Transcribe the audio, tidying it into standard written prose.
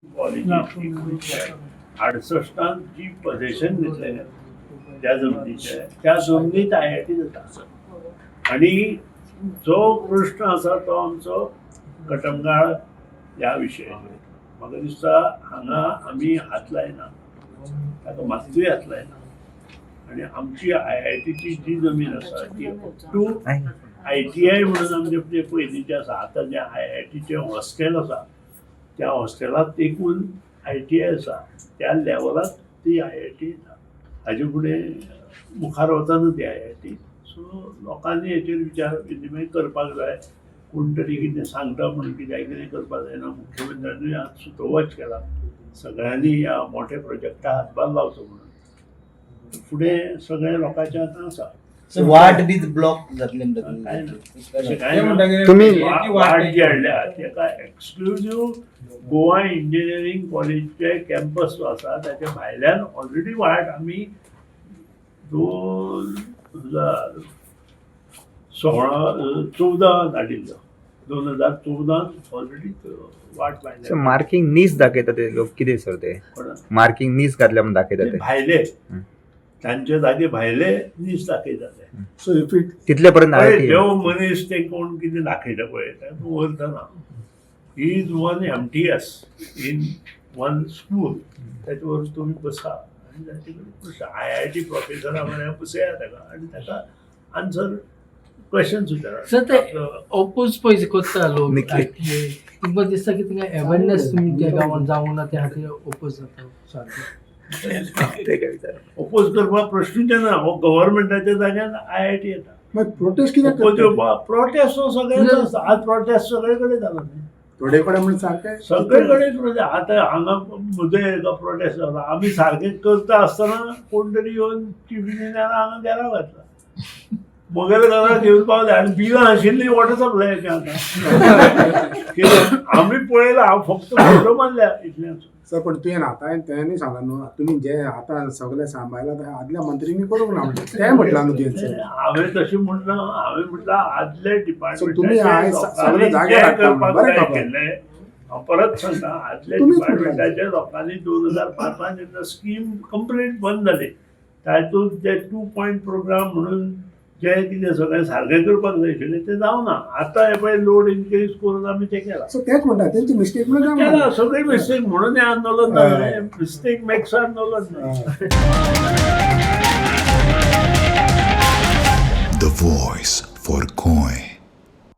Policy 68 जी position घेतलेल्या त्या जमनीच्या त्या जमनीत IIT जाता आणि जो प्रश्न आसा तो आमचो कटमगाळ ह्या विशयाचेर म्हाका दिसता हांगा आमी हात लायना ताका मात्तूय हात लायना आणि आमची IITची जी जमीन आसा ती अप टू ITI म्हणून आमचे पयलींचे आसा आतां जे IITचे हॉस्टेल आसा त्या हॉस्टेलात एकूण ITI आसा त्या लेवलात ती IIT येता हाजे फुडें मुखार वचना ती IIT सो लोकांनी हेचेर विचार विनिमय करपाक जाय कोण तरी कितें सांगता म्हणून कितें करपाक जायना मुख्यमंत्र्यानूय आज सुतोवाच केला सगळ्यांनी ह्या मोठ्या प्रोजेक्टाक हातभार लावचो म्हणून फुडें सगळ्या लोकांच्या हातांत आसा वाट बीच ब्लॉक जातले तुम्ही वाट जी हाडल्या तेका एक्सक्लुझिव्ह गोवा इंजिनियरींग कॉलेजचे कॅम्पस जो आसा ताच्या भायल्यान ऑलरेडी वाट आमी 2014 धाडिल्लो 2014 ऑलरेडी वाट भायल्या मार्किंग नीस दाखयता ते लोक कितें सर ते मार्किंग नीस घातल्या म्हणून दाखयता ते भायले तांचे जागे भायले नीस दाखयता ते सो इफ इट तितले पर्यंत देव मनीस ते कोण कितें दाखयता पळय तूं वरतना he is one MTS in one school त्याचे वर तुम्ही बसा आणि ताचे कडेन IIT प्रोफेसरा म्हळ्यार बसया ताका आनी ताका आन्सर क्वेश्चन्स विचारा सर ते ओपोज पयस करता लोक तुमकां दिसता की थिंगा अवेरनेस तुमी त्या गांवांत जावंक ना त्या खातीर ओपोज जाता सारकें ओपोज करपाक प्रश्नूच येना हो गव्हर्मेंटाच्या जाग्यार IIT येता प्रोटेस्ट कित्याक प्रोटेस्ट सगळ्यांचो आसता आज प्रोटेस्ट सगळे कडेन जाला न्ही थोडे कडेन म्हणून सारकें सगळे कडेन म्हणजे आतां हांगा म्हजे प्रोटेस्ट जाला आमी सारकें करता आसतना कोण तरी येवन चीफ इंजिनियरान हांगा घेराव घातला म्हगेल्या घरा घेवन पावले आनी बिलां आशिल्लीं वॉटर सप्लायाचें आतां आमी पळयलां हांव फक्त फोटो मारल्या इतलेंच सर पण तुवें आतां तेणी सांगला न्हू तुमी जे आतां सगळे सांबाळला ते आदल्या मंत्रीनी करूंक ना म्हणजे तें म्हटलां न्हू तुवें हांवें तशें म्हणना हांवें म्हटलां आदले तुम्ही आयज सगळे जाग्यार हाडटा, बरें खबर. केल्ले हांव परत सांगता आदल्या डिपार्टमेंटाच्या लोकांनी 2005 जेन्ना स्कीम कंप्लीट बंद जाली तातूंत ते 2 पॉयंट प्रोग्राम म्हणून जे कितें सगळें सारकें करपाक जाय आशिल्लें तें जावना आतां हे पळय लोड इन्क्रीज करून आमी तें केलां सो तेच म्हणटा तेंची मिस्टेक म्हणून केलां सगळी मिस्टेक म्हणून हें आंदोलन जालें मिस्टेक मेक्स आंदोलन The voice for Koi.